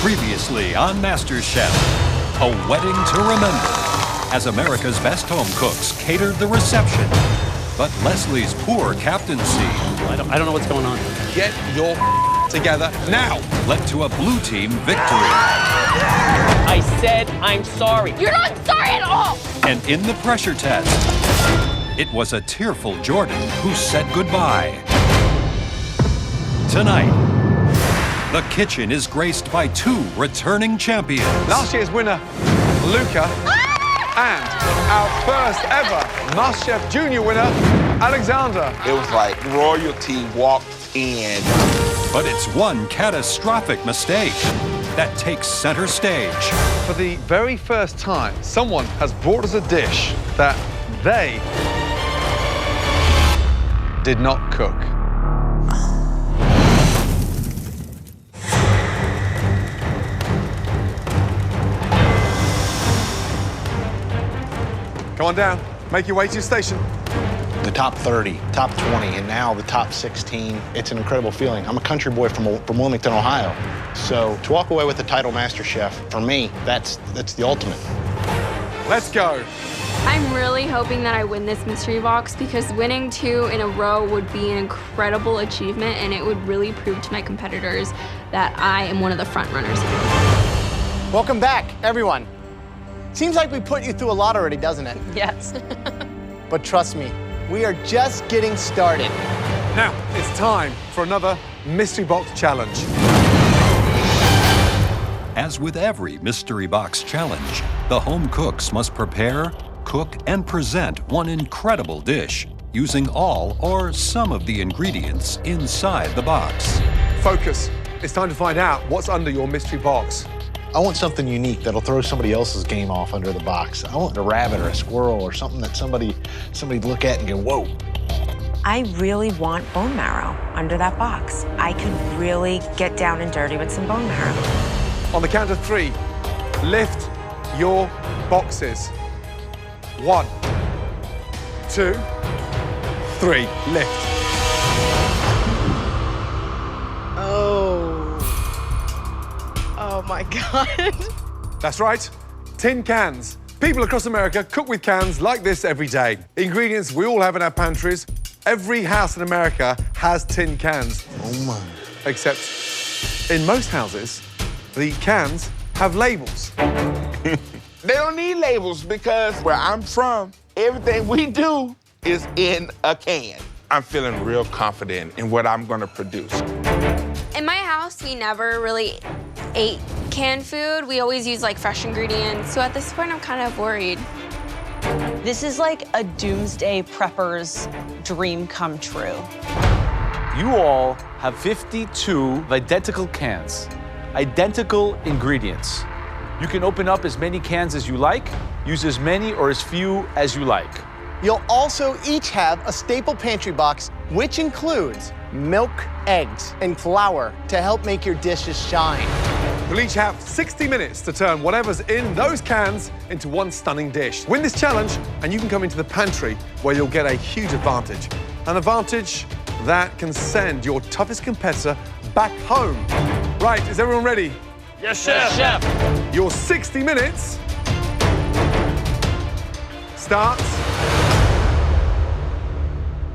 Previously on Masterchef, a wedding to remember, as America's best home cooks catered the reception. But Leslie's poor captaincy, I don't know what's going on. Get your together now. led to a blue team victory. I said I'm sorry. You're not sorry at all! And in the pressure test, it was a tearful Jordan who said goodbye. Tonight, the kitchen is graced by two returning champions. Last year's winner, Luca, and our first ever Masterchef Junior winner, Alexander. It was like royalty walked in. But it's one catastrophic mistake that takes center stage. For the very first time, someone has brought us a dish that they did not cook. Come on down, make your way to your station. The top 30, top 20, and now the top 16. It's an incredible feeling. I'm a country boy from Wilmington, Ohio. So to walk away with the title Master Chef, for me, that's the ultimate. Let's go. I'm really hoping that I win this mystery box because winning 2 in a row would be an incredible achievement and it would really prove to my competitors that I am one of the front runners. Welcome back, everyone. Seems like we put you through a lot already, doesn't it? Yes. But trust me, we are just getting started. Now, it's time for another Mystery Box Challenge. As with every mystery box challenge, the home cooks must prepare, cook, and present one incredible dish using all or some of the ingredients inside the box. Focus. It's time to find out what's under your mystery box. I want something unique that'll throw somebody else's game off under the box. I want a rabbit or a squirrel or something that somebody look at and go, whoa. I really want bone marrow under that box. I could really get down and dirty with some bone marrow. On the count of 3, lift your boxes. 1, 2, 3, lift. Oh my God. That's right, tin cans. People across America cook with cans like this every day. Ingredients we all have in our pantries. Every house in America has tin cans. Oh my. Except in most houses, the cans have labels. They don't need labels because where I'm from, everything we do is in a can. I'm feeling real confident in what I'm gonna produce. In my house, we never really ate canned food. We always use like fresh ingredients. So at this point, I'm kind of worried. This is like a doomsday prepper's dream come true. You all have 52 identical cans, identical ingredients. You can open up as many cans as you like, use as many or as few as you like. You'll also each have a staple pantry box, which includes milk, eggs, and flour to help make your dishes shine. You'll each have 60 minutes to turn whatever's in those cans into one stunning dish. Win this challenge, and you can come into the pantry where you'll get a huge advantage. An advantage that can send your toughest competitor back home. Right, is everyone ready? Yes, Chef. Your 60 minutes starts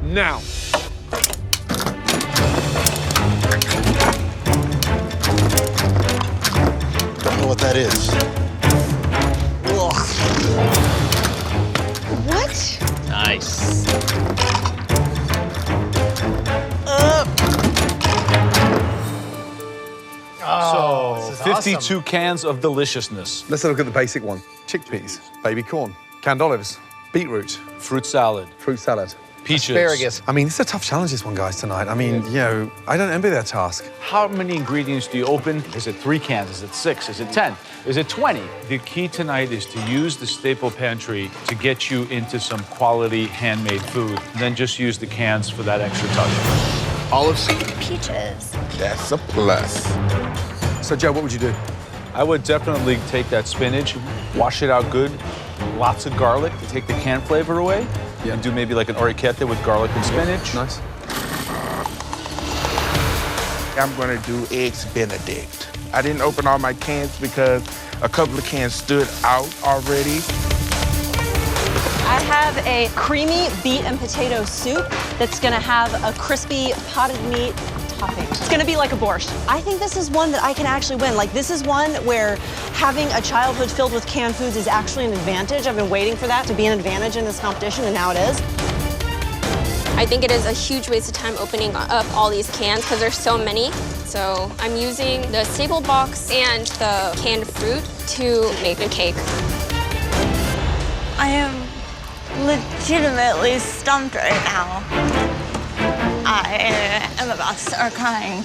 now. Don't know what that is. Ugh. What? Nice. Oh, So, 52 cans of deliciousness. Let's have a look at the basic one. Chickpeas, baby corn, canned olives, beetroot, Fruit salad, fruit salad. peaches. Asparagus. I mean, it's a tough challenge, this one, guys, tonight. I mean, you know, I don't envy their task. How many ingredients do you open? Is it 3 cans? Is it 6? Is it 10? Is it 20? The key tonight is to use the staple pantry to get you into some quality handmade food. Then just use the cans for that extra touch. Olives. Peaches. That's a plus. So, Joe, what would you do? I would definitely take that spinach, wash it out good, lots of garlic to take the canned flavor away, and do maybe like an orecchietta with garlic and spinach. Nice. I'm gonna do Eggs Benedict. I didn't open all my cans because a couple of cans stood out already. I have a creamy beet and potato soup that's gonna have a crispy potted meat topping. It's gonna be like a borscht. I think this is one that I can actually win. Like, this is one where having a childhood filled with canned foods is actually an advantage. I've been waiting for that to be an advantage in this competition, and now it is. I think it is a huge waste of time opening up all these cans because there's so many. So I'm using the staple box and the canned fruit to make a cake. I am legitimately stumped right now. I am about to start crying.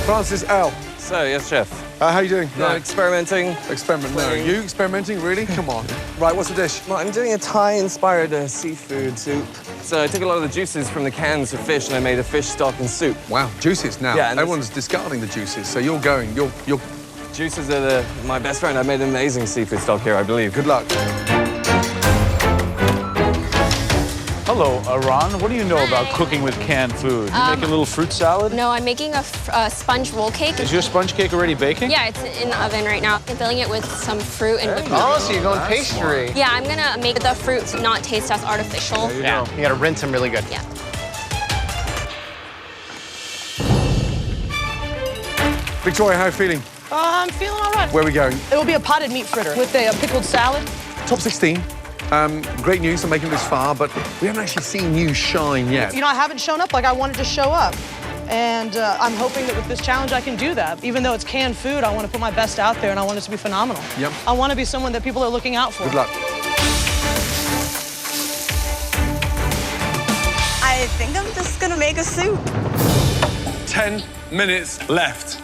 Francis L. So, yes, chef. How you doing? No, experimenting. Experiment, no. You experimenting, really? Come on. Right, what's the dish? Well, I'm doing a Thai-inspired seafood soup. So I took a lot of the juices from the cans of fish and I made a fish stock and soup. Wow, juices now. Yeah, and everyone's discarding the juices, so you're going. You're. Juices are my best friend. I made an amazing seafood stock here, I believe. Good luck. Hello, Ron. What do you know about cooking with canned food? You make a little fruit salad? No, I'm making a sponge roll cake. Is your sponge cake already baking? Yeah, it's in the oven right now. I'm filling it with some fruit and whipped cream. Oh, so you're going pastry. Yeah, I'm gonna make the fruit not taste as artificial. There you Yeah, go. you gotta rinse them really good. Yeah. Victoria, how are you feeling? I'm feeling all right. Where are we going? It will be a potted meat fritter with a pickled salad. Top 16. Great news for making it this far, but we haven't actually seen you shine yet. You know, I haven't shown up like I wanted to show up. And I'm hoping that with this challenge I can do that. Even though it's canned food, I want to put my best out there and I want it to be phenomenal. Yep. I want to be someone that people are looking out for. Good luck. I think I'm just gonna make a soup. 10 minutes left.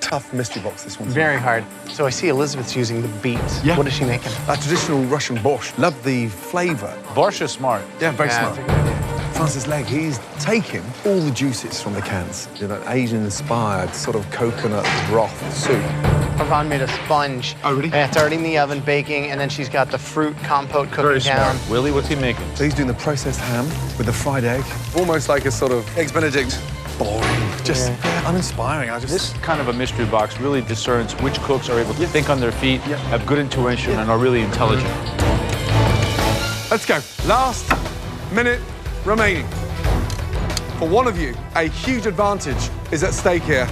Tough mystery box, this one. Very hard. So I see Elizabeth's using the beets. Yeah. What is she making? A traditional Russian borscht. Love the flavor. Borscht is smart. Yeah, very Yeah, smart. that's a good idea. Francis Legg, he's taken all the juices from the cans. You know, Asian-inspired sort of coconut broth soup. Yvonne made a sponge. Oh, really? And it's already in the oven baking, and then she's got the fruit compote cooking Very down. smart. Willie, what's he making? So he's doing the processed ham with the fried egg. Almost like a sort of Eggs Benedict. Boring. Just uninspiring. This kind of a mystery box really discerns which cooks are able to think on their feet, have good intuition, and are really intelligent. Let's go. Last minute remaining. For one of you, a huge advantage is at stake here.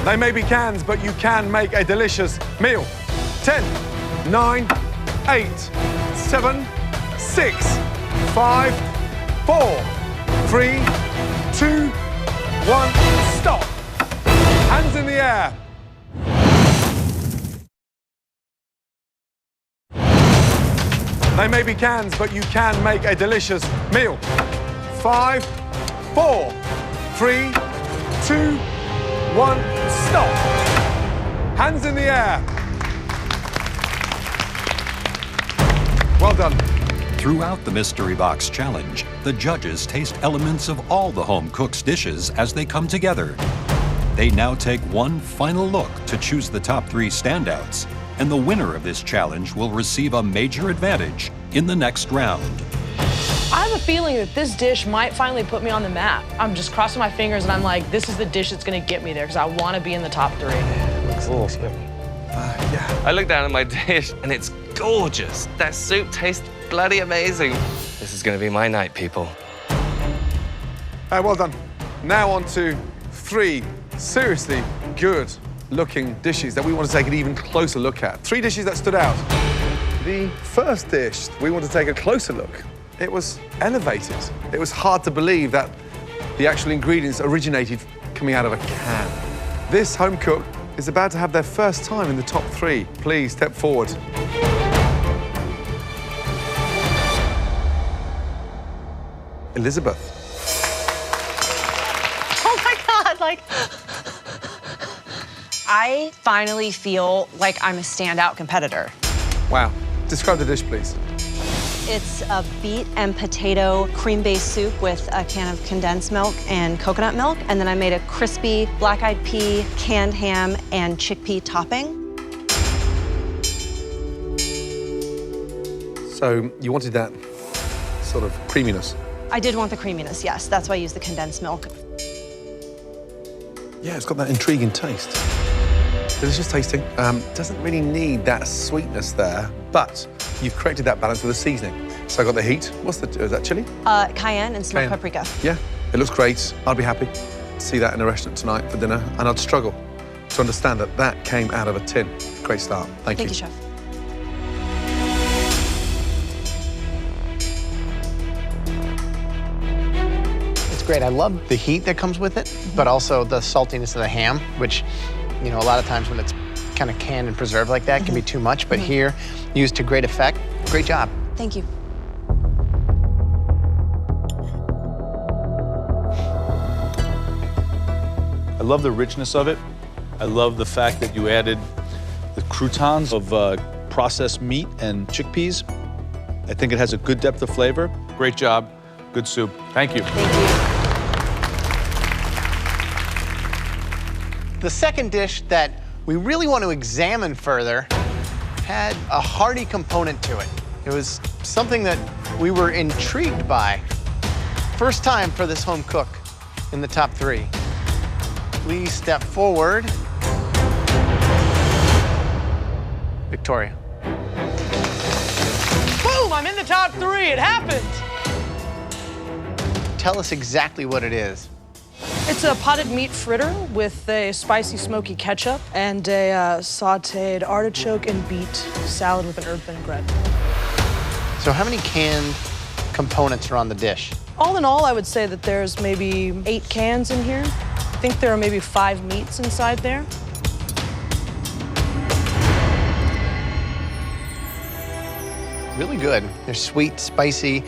They may be cans, but you can make a delicious meal. 10, 9, 8, 7, 6, 5, 4, 3, 2, 1, stop. Hands in the air. They may be cans, but you can make a delicious meal. 5, 4, 3, 2, 1, stop. Hands in the air. Well done. Throughout the Mystery Box Challenge, the judges taste elements of all the home cook's dishes as they come together. They now take one final look to choose the top 3 standouts, and the winner of this challenge will receive a major advantage in the next round. I have a feeling that this dish might finally put me on the map. I'm just crossing my fingers and I'm like, this is the dish that's gonna get me there because I want to be in the top 3. Looks a little scary. I look down at my dish and it's gorgeous. That soup tastes bloody amazing. This is gonna be my night, people. Well done. Now on to 3 seriously good-looking dishes that we want to take an even closer look at. 3 dishes that stood out. The first dish we want to take a closer look. It was elevated. It was hard to believe that the actual ingredients originated coming out of a can. This home cook is about to have their first time in the top 3. Please step forward. Elizabeth. Oh my God, like... I finally feel like I'm a standout competitor. Wow. Describe the dish, please. It's a beet and potato cream-based soup with a can of condensed milk and coconut milk. And then I made a crispy black-eyed pea, canned ham, and chickpea topping. So you wanted that sort of creaminess. I did want the creaminess, yes. That's why I used the condensed milk. Yeah, it's got that intriguing taste. Delicious tasting. Doesn't really need that sweetness there, but you've corrected that balance with the seasoning. So I got the heat. Is that chili? Cayenne and smoked paprika. Yeah, it looks great. I'd be happy to see that in a restaurant tonight for dinner, and I'd struggle to understand that that came out of a tin. Great start. Thank you. Thank you, Chef. Great. I love the heat that comes with it, but also the saltiness of the ham, which, you know, a lot of times when it's kind of canned and preserved like that can be too much, but here, used to great effect. Great job. Thank you. I love the richness of it. I love the fact that you added the croutons of processed meat and chickpeas. I think it has a good depth of flavor. Great job. Good soup. Thank you. Thank you. The second dish that we really want to examine further had a hearty component to it. It was something that we were intrigued by. First time for this home cook in the top 3. Please step forward. Victoria. Boom, I'm in the top 3, it happened. Tell us exactly what it is. It's a potted meat fritter with a spicy, smoky ketchup and a sauteed artichoke and beet salad with an herb vinaigrette. So how many canned components are on the dish? All in all, I would say that there's maybe 8 cans in here. I think there are maybe 5 meats inside there. Really good. They're sweet, spicy,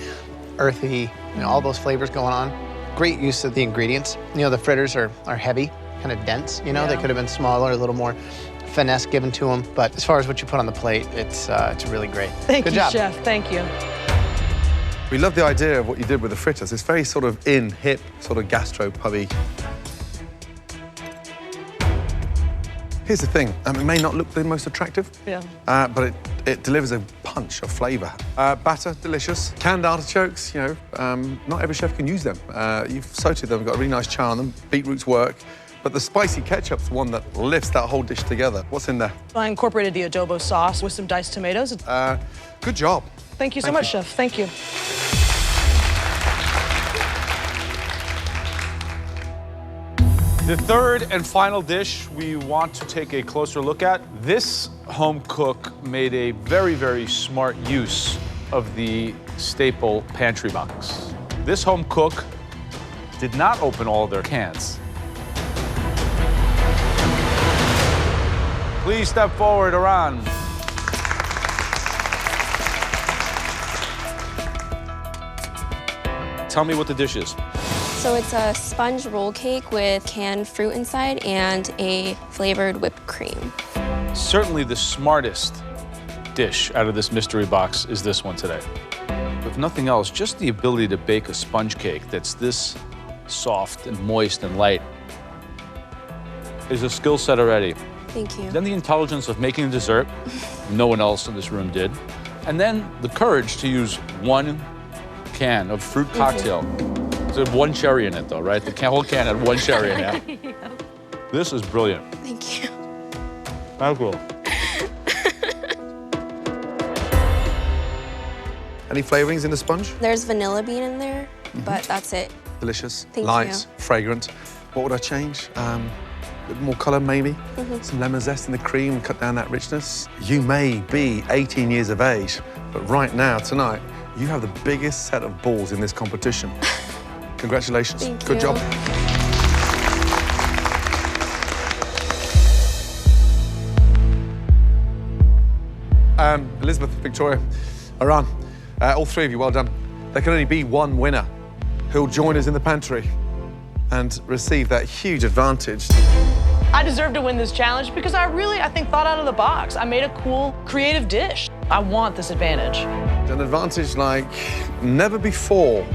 earthy, you know, all those flavors going on. Great use of the ingredients. You know, the fritters are heavy, kind of dense, you know. They could have been smaller, a little more finesse given to them. But as far as what you put on the plate, it's really great. Thank Good you, job. Chef. Thank you. We love the idea of what you did with the fritters. It's very sort of hip, sort of gastro-pubby. Here's the thing, it may not look the most attractive, but it delivers a punch of flavour. Batter, delicious. Canned artichokes, you know, not every chef can use them. You've sauteed them, got a really nice char on them. Beetroots work, but the spicy ketchup's the one that lifts that whole dish together. What's in there? I incorporated the adobo sauce with some diced tomatoes. Good job. Thank you so much, Chef. Thank you. The third and final dish we want to take a closer look at. This home cook made a very, very smart use of the staple pantry box. This home cook did not open all their cans. Please step forward, Iran. Tell me what the dish is. So it's a sponge roll cake with canned fruit inside and a flavored whipped cream. Certainly the smartest dish out of this mystery box is this one today. If nothing else, just the ability to bake a sponge cake that's this soft and moist and light is a skill set already. Thank you. Then the intelligence of making a dessert, no one else in this room did. And then the courage to use 1 can of fruit cocktail. There's 1 cherry in it, though, right? The whole can had 1 cherry in it. Yeah. This is brilliant. Thank you. How cool. Any flavorings in the sponge? There's vanilla bean in there, but that's it. Delicious, Thank light, you. fragrant. What would I change? A bit more colour, maybe. Some lemon zest in the cream, cut down that richness. You may be 18 years of age, but right now, tonight, you have the biggest set of balls in this competition. Congratulations. Thank Good you. job. Elizabeth, Victoria, Iran, all 3 of you, well done. There can only be 1 winner who'll join us in the pantry and receive that huge advantage. I deserve to win this challenge because I think, thought out of the box. I made a cool, creative dish. I want this advantage. An advantage like never before.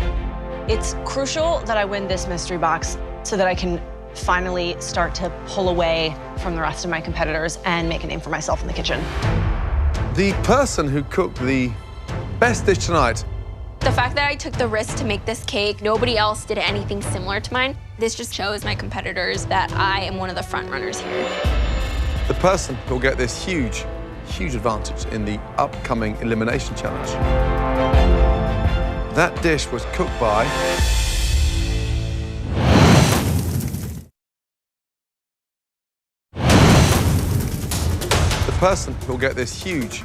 It's crucial that I win this mystery box so that I can finally start to pull away from the rest of my competitors and make a name for myself in the kitchen. The person who cooked the Best dish tonight. The fact that I took the risk to make this cake, nobody else did anything similar to mine. This just shows my competitors that I am one of the front runners here. The person who'll get this huge advantage in the upcoming elimination challenge. That dish was cooked by the person who'll get this huge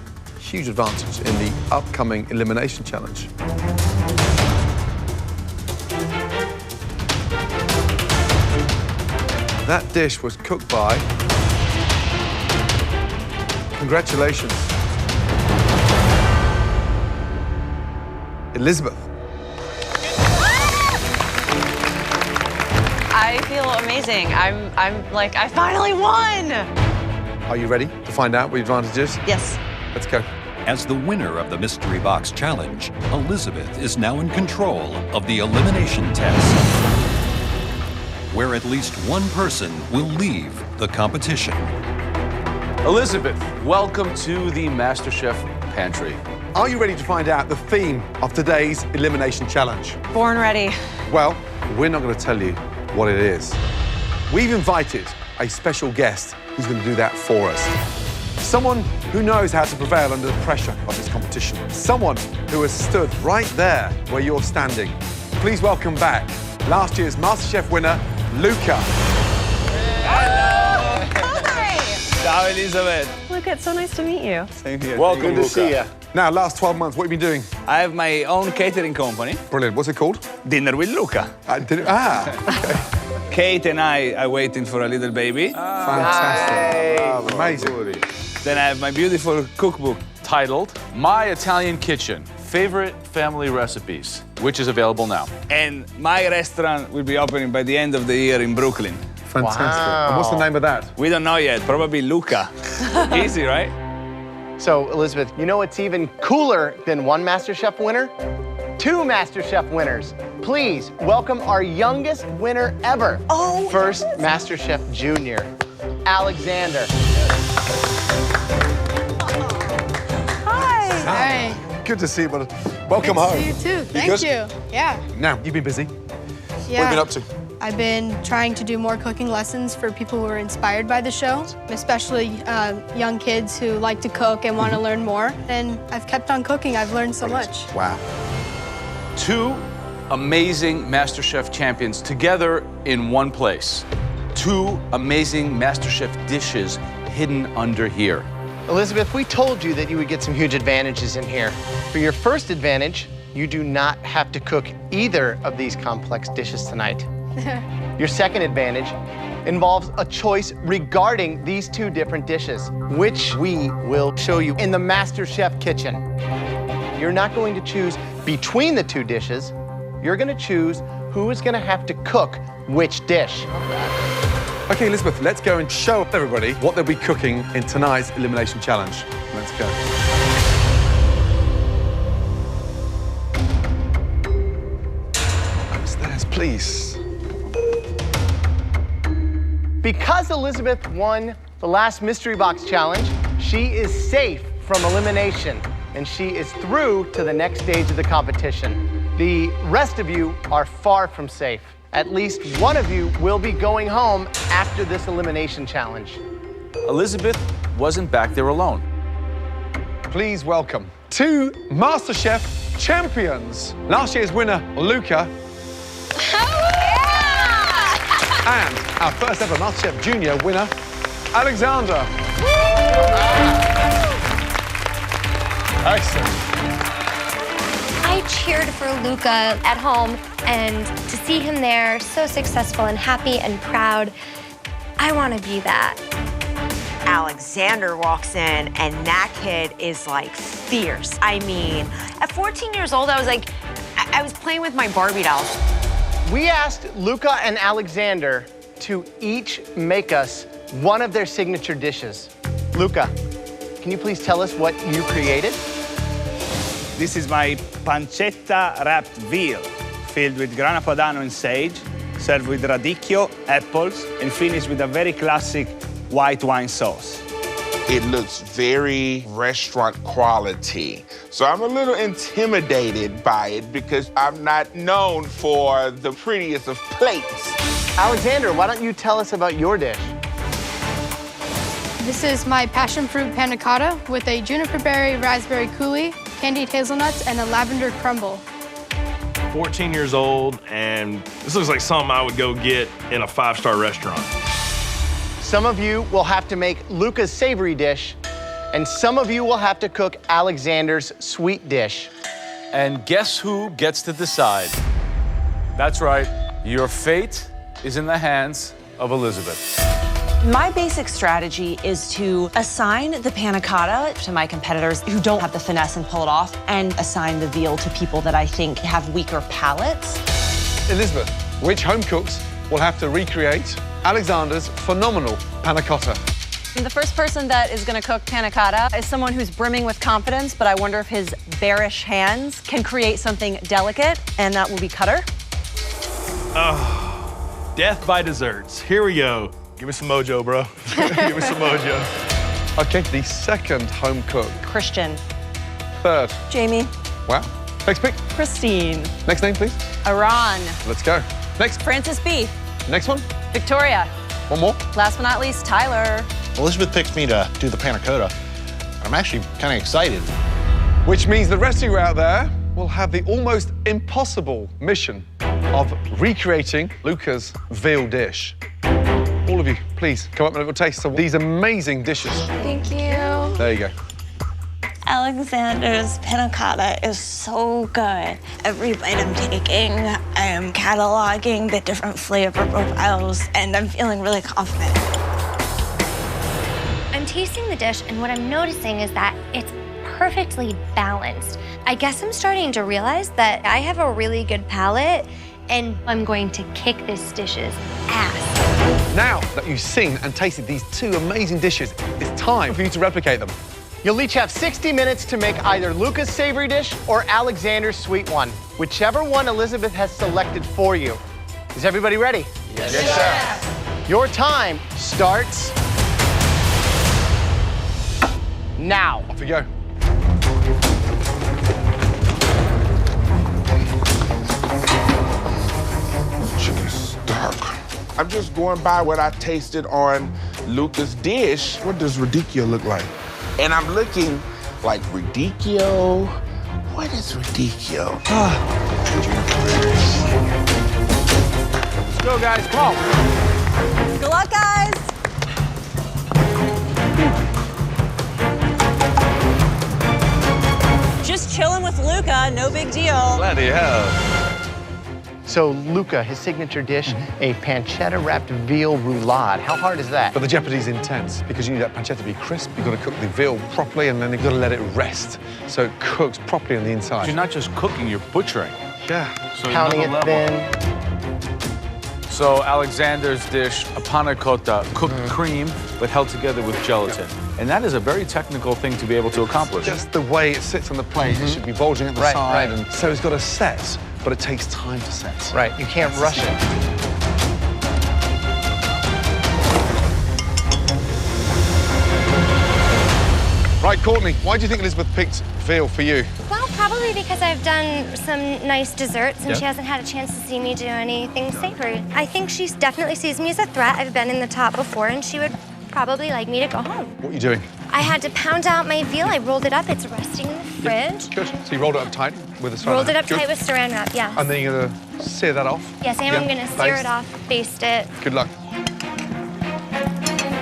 advantage in the upcoming elimination challenge. That dish was cooked by... Congratulations. Elizabeth. I feel amazing. I'm like, I finally won! Are you ready to find out what your advantage is? Yes. Let's go. As the winner of the Mystery Box Challenge, Elizabeth is now in control of the elimination test, where at least one person will leave the competition. Elizabeth, welcome to the Masterchef Pantry. Are you ready to find out the theme of today's elimination challenge? Born ready. Well, we're not going to tell you what it is. We've invited a special guest who's going to do that for us. Someone who knows how to prevail under the pressure of this competition. Someone who has stood right there where you're standing. Please welcome back last year's MasterChef winner, Luca. Ciao, Elizabeth. Luca, it's so nice to meet you. Same here. Welcome, Good to see you. Now, last 12 months, what have you been doing? I have my own catering company. Brilliant. What's it called? Dinner with Luca. Okay. Kate and I are waiting for a little baby. Fantastic. Oh, amazing. Then I have my beautiful cookbook Titled My Italian Kitchen, Favorite Family Recipes, which is available now. And my restaurant will be opening by the end of the year in Brooklyn. Fantastic. Wow. And what's the name of that? We don't know yet. Probably Luca. Easy, right? So, Elizabeth, you know what's even cooler than one MasterChef winner? 2 MasterChef winners. Please welcome our youngest winner ever. First MasterChef Junior, Alexander. Hi. Good to see you, brother. Welcome home. Good to see you too. Thank you. Yeah. Now, you've been busy. Yeah. What have you been up to? I've been trying to do more cooking lessons for people who are inspired by the show, especially young kids who like to cook and want to learn more. And I've kept on cooking. I've learned so much. Wow. 2 amazing MasterChef champions together in one place. 2 amazing MasterChef dishes hidden under here. Elizabeth, we told you that you would get some huge advantages in here. For your first advantage, you do not have to cook either of these complex dishes tonight. Your second advantage involves a choice regarding these 2 different dishes, which we will show you in the MasterChef kitchen. You're not going to choose between the 2 dishes. You're going to choose who is going to have to cook which dish. Okay, Elizabeth, let's go and show everybody what they'll be cooking in tonight's elimination challenge. Let's go. Upstairs, please. Because Elizabeth won the last Mystery Box Challenge, she is safe from elimination, and she is through to the next stage of the competition. The rest of you are far from safe. At least one of you will be going home after this elimination challenge. Elizabeth wasn't back there alone. Please welcome 2 MasterChef champions. Last year's winner, Luca. And our first ever MasterChef Junior winner, Alexander. Excellent. I cheered for Luca at home, and to see him there, so successful and happy and proud, I want to be that. Alexander walks in, and that kid is like fierce. I mean, at 14 years old, I was like, I was playing with my Barbie dolls. We asked Luca and Alexander to each make us one of their signature dishes. Luca, can you please tell us what you created? This is my pancetta wrapped veal, filled with grana padano and sage, served with radicchio, apples, and finished with a very classic white wine sauce. It looks very restaurant quality. So I'm a little intimidated by it because I'm not known for the prettiest of plates. Alexander, why don't you tell us about your dish? This is my passion fruit panna cotta with a juniper berry raspberry coulis, candied hazelnuts, and a lavender crumble. 14 years old, and this looks like something I would go get in a 5-star restaurant. Some of you will have to make Luca's savory dish, and some of you will have to cook Alexander's sweet dish. And guess who gets to decide? That's right, your fate is in the hands of Elizabeth. My basic strategy is to assign the panna cotta to my competitors who don't have the finesse and pull it off, and assign the veal to people that I think have weaker palates. Elizabeth, which home cooks will have to recreate Alexander's phenomenal panna cotta? The first person that is going to cook panna cotta is someone who's brimming with confidence, but I wonder if his bearish hands can create something delicate, and that will be Cutter. Oh, death by desserts. Here we go. Give me some mojo, bro. Give me some mojo. Okay, the second home cook. Christian. Third. Jamie. Wow. Next pick. Christine. Next name, please. Iran. Let's go. Next. Francis B. Next one. Victoria. One more. Last but not least, Tyler. Elizabeth picked me to do the panna cotta. I'm actually kind of excited. Which means the rest of you out there will have the almost impossible mission of recreating Luca's veal dish. All of you, please come up and have a taste of these amazing dishes. Thank you. There you go. Alexander's panna cotta is so good. Every bite I'm taking, I am cataloging the different flavor profiles, and I'm feeling really confident. I'm tasting the dish, and what I'm noticing is that it's perfectly balanced. I guess I'm starting to realize that I have a really good palate, and I'm going to kick this dish's ass. Now that you've seen and tasted these two amazing dishes, it's time for you to replicate them. You'll each have 60 minutes to make either Luca's savory dish or Alexander's sweet one, whichever one Elizabeth has selected for you. Is everybody ready? Yes, sir. Your time starts now. Off we go. It's dark. I'm just going by what I tasted on Luca's dish. What does radicchio look like? And I'm looking like radicchio. What is radicchio? Let's go, guys. Come on. Good luck, guys. Just chilling with Luca, no big deal. Bloody hell. So Luca, his signature dish, a pancetta-wrapped veal roulade. How hard is that? But the jeopardy's intense because you need that pancetta to be crisp. You've got to cook the veal properly, and then you've got to let it rest so it cooks properly on the inside. You're not just cooking, you're butchering. Yeah. So Pounding it thin. So Alexander's dish, a panna cotta, cooked cream, but held together with gelatin. And that is a very technical thing to be able to accomplish. Just the way it sits on the plate, it should be bulging at the side. And so it's got to set, but it takes time to set. Right, you can't rush it. Right, Courtney, why do you think Elizabeth picked veal for you? Well, probably because I've done some nice desserts and Yeah. she hasn't had a chance to see me do anything savory. I think she definitely sees me as a threat. I've been in the top before, and she would probably like me to go home. What are you doing? I had to pound out my veal. I rolled it up. It's resting in the fridge. Good. So you rolled it up tight with a saran Rolled it wrap. up Good. tight with saran wrap, yeah. And then you're going to sear that off? Yes, and I'm gonna sear it off, baste it. Good luck.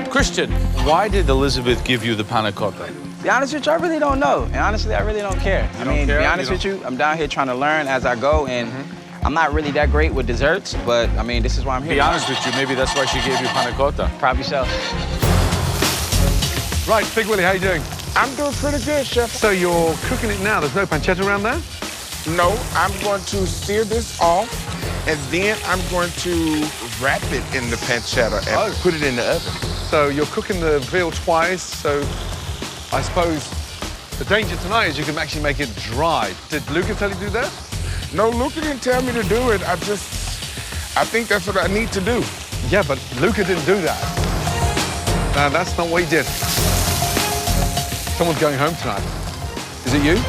Christian, why did Elizabeth give you the panna cotta? To be honest with you, I really don't know. And honestly, I really don't care. You don't care? To be honest with you, I'm down here trying to learn as I go, and I'm not really that great with desserts, but I mean, this is why I'm here. Be honest with you, maybe that's why she gave you panna cotta. Probably so. Right, Big Willie, how you doing? I'm doing pretty good, Chef. So you're cooking it now. There's no pancetta around there? No, I'm going to sear this off, and then I'm going to wrap it in the pancetta and put it in the oven. So you're cooking the veal twice, so I suppose the danger tonight is you can actually make it dry. Did Luca tell you to do that? No, Luca didn't tell me to do it. I think that's what I need to do. Yeah, but Luca didn't do that. No, that's not what he did. Someone's going home tonight. Is it you?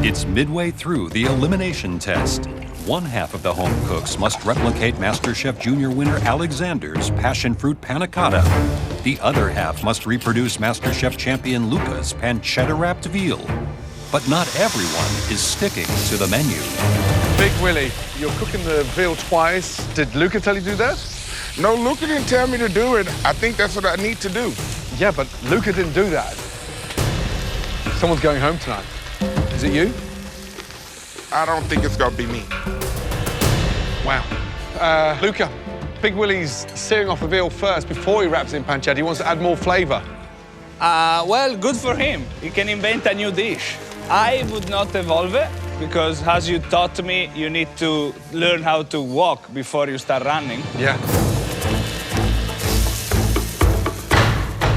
It's midway through the elimination test. One half of the home cooks must replicate MasterChef Junior winner Alexander's passion fruit panna cotta. The other half must reproduce MasterChef champion Luca's pancetta-wrapped veal. But not everyone is sticking to the menu. Big Willie, you're cooking the veal twice. Did Luca tell you to do that? No, Luca didn't tell me to do it. I think that's what I need to do. Yeah, but Luca didn't do that. Someone's going home tonight. Is it you? I don't think it's gonna be me. Wow. Luca, Big Willie's searing off the veal first before he wraps it in pancetta. He wants to add more flavor. Well, good for him. He can invent a new dish. I would not evolve it because, as you taught me, you need to learn how to walk before you start running. Yeah.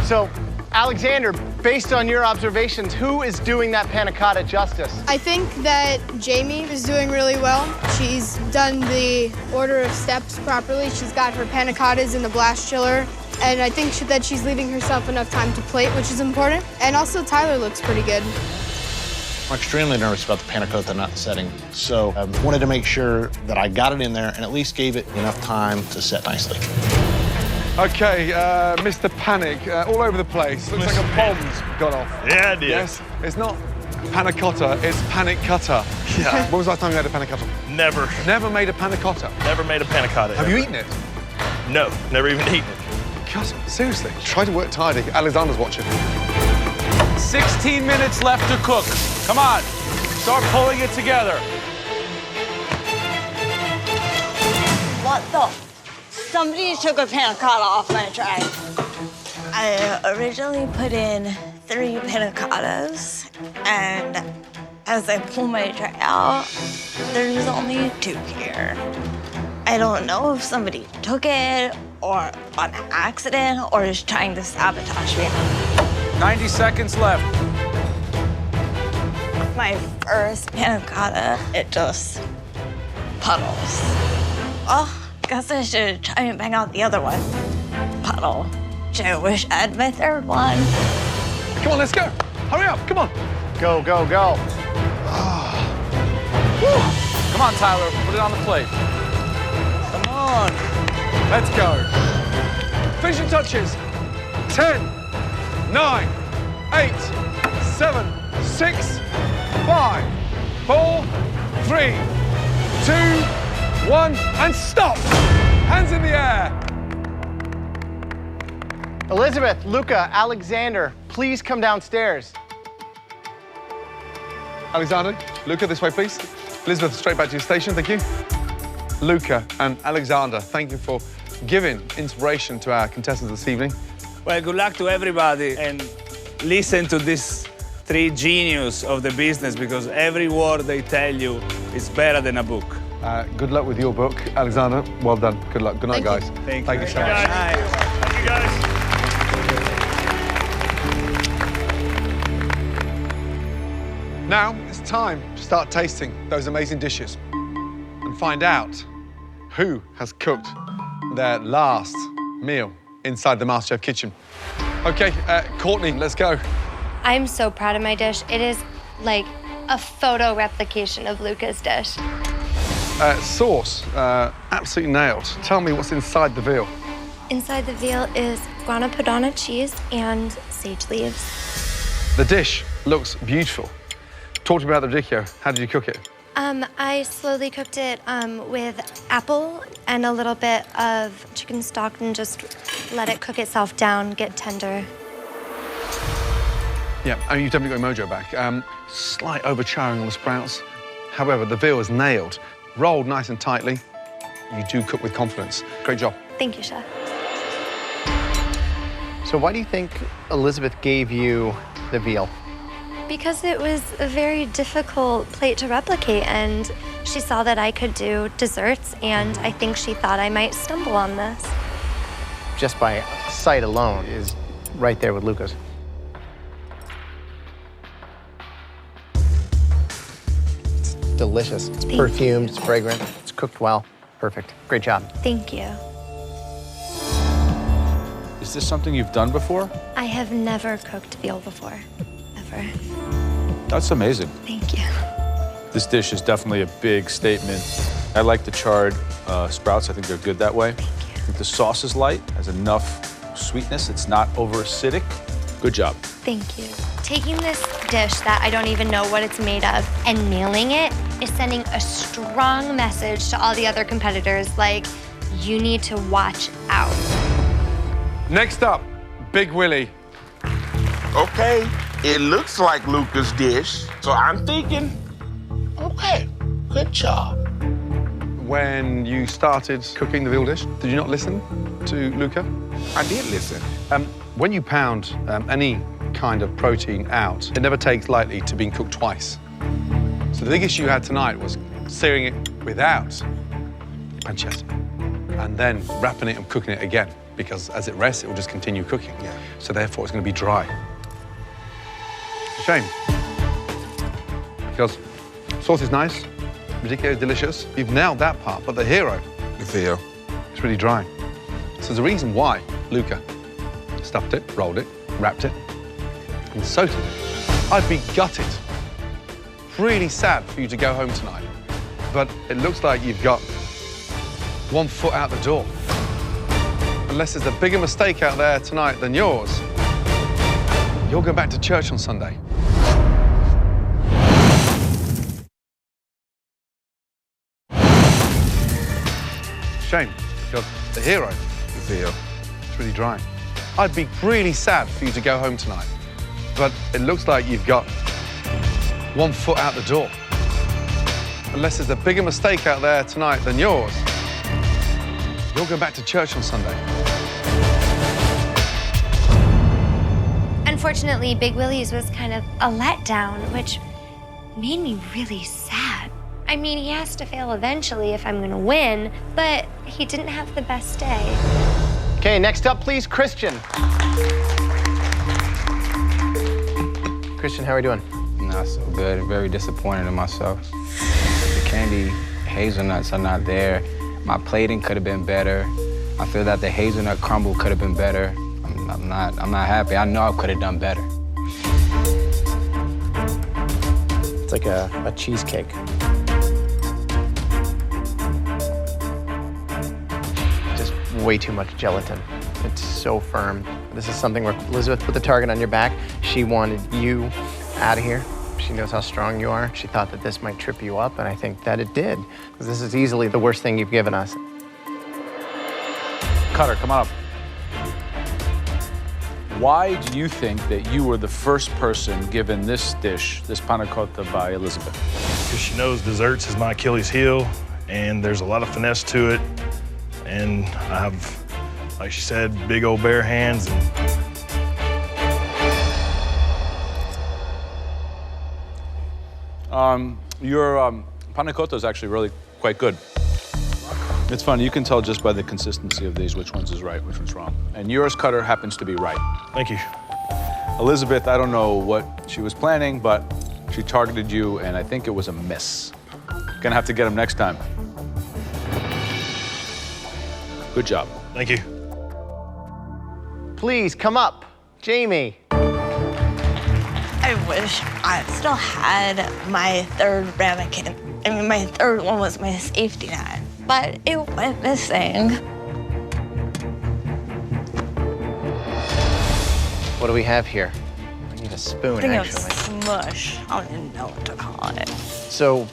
So, Alexander, based on your observations, who is doing that panna cotta justice? I think that Jamie is doing really well. She's done the order of steps properly. She's got her panna cottas in the blast chiller. And I think that she's leaving herself enough time to plate, which is important. And also, Tyler looks pretty good. I'm extremely nervous about the panna cotta not setting. So I wanted to make sure that I got it in there and at least gave it enough time to set nicely. Okay, Mr. Panic, all over the place. Looks like a bomb's gone off. Yeah, it did. Yes, it's not panna cotta, it's panic cutter. Yeah. When was the last time you had a panna cotta? Never. Never made a panna cotta? Never made a panna cotta. Have you eaten it? No, never even eaten it. God, seriously, try to work tidy. Alexander's watching. 16 minutes left to cook. Come on, start pulling it together. What the? Somebody took a panna cotta off my tray. I originally put in 3 panna cottas, and as I pull my tray out, there's only 2 here. I don't know if somebody took it or on accident or is trying to sabotage me. 90 seconds left. My first panna cotta, it just puddles. Oh, guess I should try and bang out the other one. Puddle. I wish I had my third one. Come on, let's go. Hurry up, come on. Go, go, go. Come on, Tyler, put it on the plate. Come on. Let's go. Finishing touches. 10, 9, 8, 7, 6, 5, 4, 3, 2, 1, and stop. Hands in the air. Elizabeth, Luca, Alexander, please come downstairs. Alexander, Luca, this way, please. Elizabeth, straight back to your station, thank you. Luca and Alexander, thank you for giving inspiration to our contestants this evening. Well, good luck to everybody, and listen to these 3 geniuses of the business, because every word they tell you is better than a book. Good luck with your book, Alexander. Well done. Good luck. Good night, guys. Thank you so much. Thank you, guys. Now it's time to start tasting those amazing dishes and find out who has cooked their last meal inside the MasterChef kitchen. Okay, Courtney, let's go. I'm so proud of my dish. It is like a photo replication of Luca's dish. Sauce, absolutely nailed. Tell me what's inside the veal. Inside the veal is grana padano cheese and sage leaves. The dish looks beautiful. Talk to me about the radicchio. How did you cook it? I slowly cooked it with apple and a little bit of chicken stock and just let it cook itself down, get tender. Yeah, I mean, you've definitely got your mojo back. Slight overcharring on the sprouts. However, the veal is nailed. Rolled nice and tightly. You do cook with confidence. Great job. Thank you, Chef. So why do you think Elizabeth gave you the veal? Because it was a very difficult plate to replicate, and she saw that I could do desserts, and I think she thought I might stumble on this. Just by sight alone is right there with Luca's. It's delicious. It's perfumed, it's fragrant, it's cooked well. Perfect. Great job. Thank you. Is this something you've done before? I have never cooked veal before, ever. That's amazing. Thank you. This dish is definitely a big statement. I like the charred sprouts. I think they're good that way. I think the sauce is light, has enough sweetness. It's not over acidic. Good job. Thank you. Taking this dish that I don't even know what it's made of and nailing it is sending a strong message to all the other competitors, like, you need to watch out. Next up, Big Willie. Okay, it looks like Luca's dish, so I'm thinking, okay, good job. When you started cooking the veal dish, did you not listen to Luca? I did listen. When you pound any kind of protein out, it never takes lightly to being cooked twice. So the big issue you had tonight was searing it without pancetta and then wrapping it and cooking it again, because as it rests, it will just continue cooking. Yeah. So therefore, it's going to be dry. Shame. Because sauce is nice, radicchio is delicious. You've nailed that part, but the hero, The veal. it's really dry. So there's a reason why Luca stuffed it, rolled it, wrapped it, and soaked it. I'd be gutted, really sad for you to go home tonight. But it looks like you've got 1 foot out the door. Unless there's a bigger mistake out there tonight than yours, you'll go back to church on Sunday. Shame, because the hero, The veal. it's really dry. I'd be really sad for you to go home tonight. But it looks like you've got 1 foot out the door. Unless there's a bigger mistake out there tonight than yours, you'll go back to church on Sunday. Unfortunately, Big Willie's was kind of a letdown, which made me really sad. I mean, he has to fail eventually if I'm gonna win, but he didn't have the best day. Okay, next up, please, Christian. Christian, how are we doing? Not so good. Very disappointed in myself. The candy hazelnuts are not there. My plating could have been better. I feel that the hazelnut crumble could have been better. I'm not happy. I know I could have done better. It's like a cheesecake. Just way too much gelatin. It's so firm. This is something where Elizabeth put the target on your back. She wanted you out of here. She knows how strong you are. She thought that this might trip you up, and I think that it did. Because this is easily the worst thing you've given us. Cutter, come on up. Why do you think that you were the first person given this dish, this panna cotta, by Elizabeth? Because she knows desserts is my Achilles heel, and there's a lot of finesse to it. And I have, like she said, big old bare hands. Your panna cotta is actually really quite good. It's funny, you can tell just by the consistency of these which one's is right, which one's wrong. And yours, Cutter, happens to be right. Thank you. Elizabeth, I don't know what she was planning, but she targeted you, and I think it was a miss. Gonna have to get him next time. Good job. Thank you. Please, come up. Jamie. I wish I still had my third ramekin. I mean, my third one was my safety net, but it went missing. What do we have here? I need a spoon, I think actually. it was smush. I don't even know what to call it. So,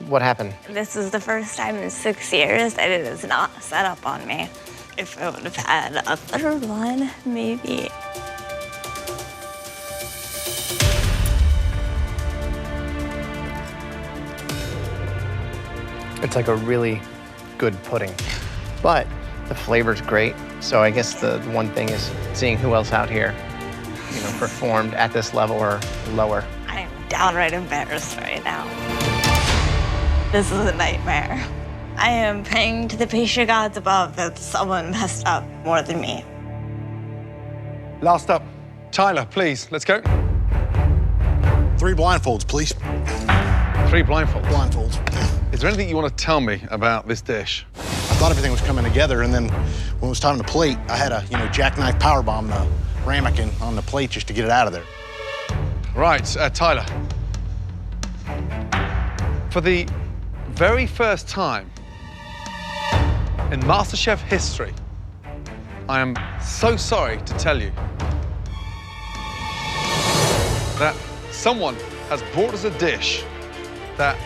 what happened? This is the first time in 6 years that it is not set up on me. If I would have had a third one, maybe. It's like a really good pudding, but the flavor's great. So I guess the one thing is seeing who else out here, performed at this level or lower. I'm downright embarrassed right now. This is a nightmare. I am praying to the patient gods above that someone messed up more than me. Last up, Tyler, please, let's go. 3 blindfolds, please. 3 blindfolds? Blindfolds. Is there anything you want to tell me about this dish? thought everything was coming together, and then when it was time to plate, I had a, jackknife powerbomb the ramekin on the plate just to get it out of there. Right, Tyler. For the very first time in MasterChef history, I am so sorry to tell you that someone has brought us a dish that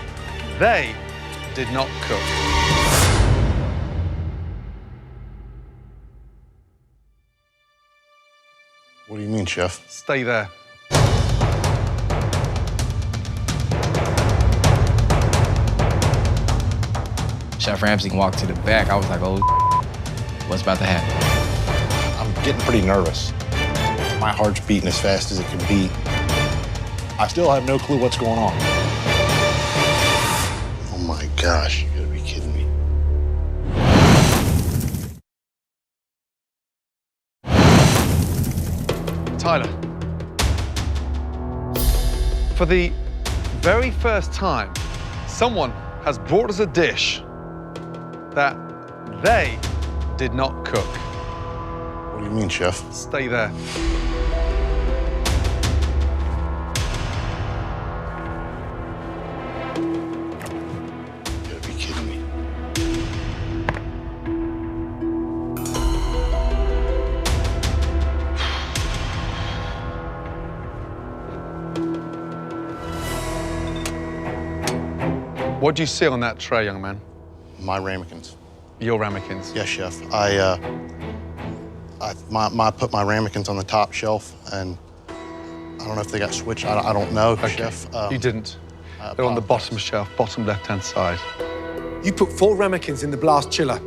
they did not cook. What do you mean, Chef? Stay there. Chef Ramsay walked to the back. I was like, oh, what's about to happen? I'm getting pretty nervous. My heart's beating as fast as it can beat. I still have no clue what's going on. Oh my gosh, you gotta be kidding me. Tyler, for the very first time, someone has brought us a dish that they did not cook. What do you mean, Chef? Stay there. You gotta be kidding me. What do you see on that tray, young man? My ramekins. Your ramekins? Yes, Chef. I put my ramekins on the top shelf, and I don't know if they got switched. I don't know, Okay. Chef. You didn't. They're on the bottom shelf, bottom left-hand side. You put 4 ramekins in the blast chiller.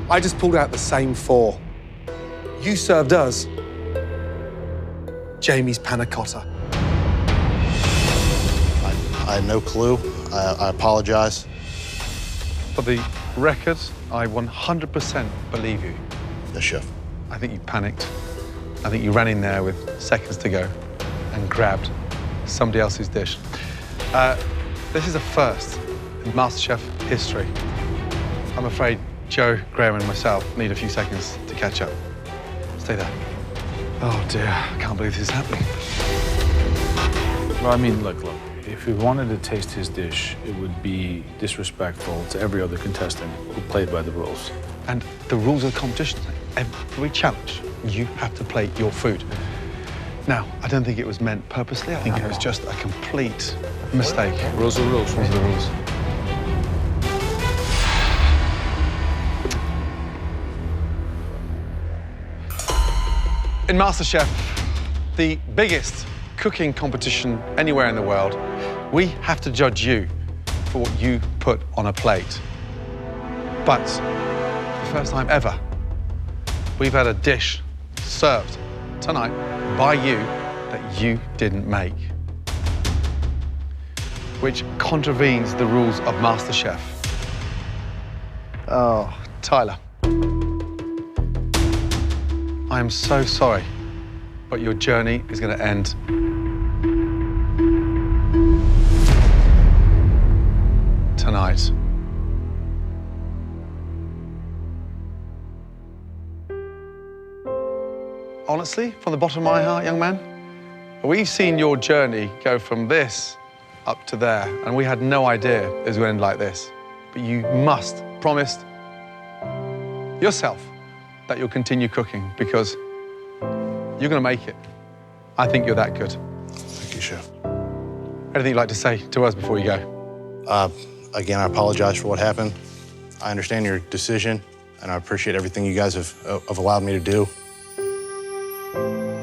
I just pulled out the same 4. You served us Jamie's panna cotta. I had no clue. I apologize. For the record, I 100% believe you. Yes, Chef. I think you panicked. I think you ran in there with seconds to go and grabbed somebody else's dish. This is a first in MasterChef history. I'm afraid Joe, Graham, and myself need a few seconds to catch up. Stay there. Oh dear, I can't believe this is happening. Well, I mean, look. If we wanted to taste his dish, it would be disrespectful to every other contestant who played by the rules. And the rules of the competition, every challenge, you have to plate your food. Now, I don't think it was meant purposely. I think it was just a complete mistake. Rules are rules. Rules are the rules. In MasterChef, the biggest cooking competition anywhere in the world, we have to judge you for what you put on a plate. But for the first time ever, we've had a dish served tonight by you that you didn't make, which contravenes the rules of MasterChef. Oh, Tyler. I am so sorry, but your journey is going to end tonight. Honestly, from the bottom of my heart, young man, we've seen your journey go from this up to there, and we had no idea it was going to end like this. But you must promise yourself that you'll continue cooking, because you're going to make it. I think you're that good. Thank you, Chef. Anything you'd like to say to us before you go? Again, I apologize for what happened. I understand your decision, and I appreciate everything you guys have allowed me to do.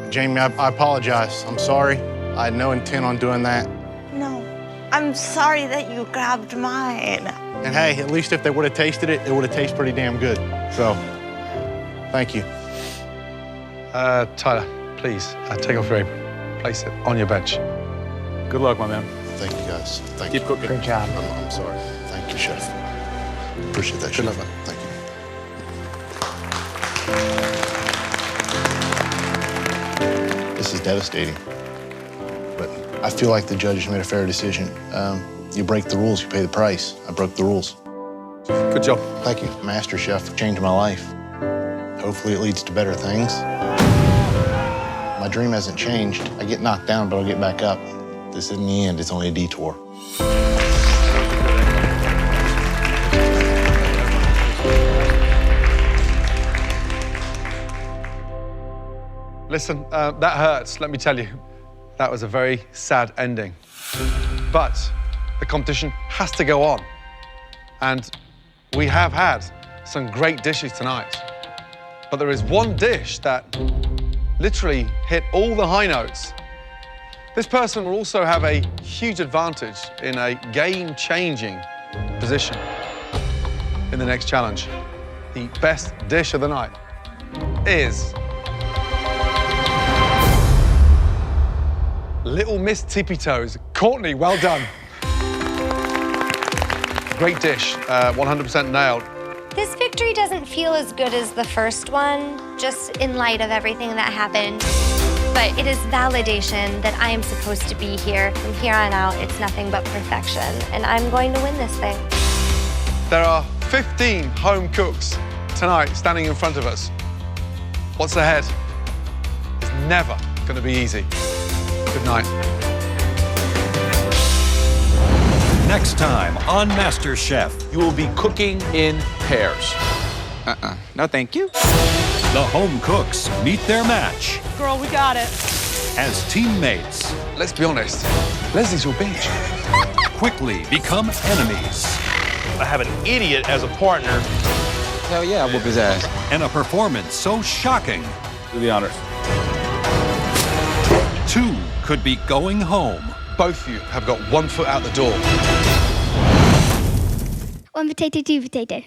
Jamie, I apologize. I'm sorry. I had no intent on doing that. No, I'm sorry that you grabbed mine. And hey, at least if they would have tasted it, it would have tasted pretty damn good. So, thank you. Tyler, please, take off your apron. Place it on your bench. Good luck, my man. Thank you, guys. Thank Keep you. cooking. Great job. I'm sorry. Thank you, Chef. Appreciate that, Chef. luck, man. Thank you. This is devastating, but I feel like the judges made a fair decision. You break the rules, you pay the price. I broke the rules. Good job. Thank you. MasterChef changed my life. Hopefully it leads to better things. My dream hasn't changed. I get knocked down, but I'll get back up. This isn't the end, it's only a detour. Listen, that hurts, let me tell you. That was a very sad ending. But the competition has to go on. And we have had some great dishes tonight. But there is one dish that literally hit all the high notes. This person will also have a huge advantage in a game-changing position in the next challenge. The best dish of the night is Little Miss Tippy Toes. Courtney, well done. Great dish, 100% nailed. This victory doesn't feel as good as the first one, just in light of everything that happened. But it is validation that I am supposed to be here. From here on out, it's nothing but perfection, and I'm going to win this thing. There are 15 home cooks tonight standing in front of us. What's ahead is never going to be easy. Good night. Next time on MasterChef. You will be cooking in pairs. No, thank you. The home cooks meet their match Girl, we got it. as teammates. Let's be honest, Leslie's your bitch. Quickly become enemies. I have an idiot as a partner. Hell yeah, I'll whoop his ass. And a performance so shocking, Do the honors. two could be going home. Both of you have got 1 foot out the door. One potato, two potato.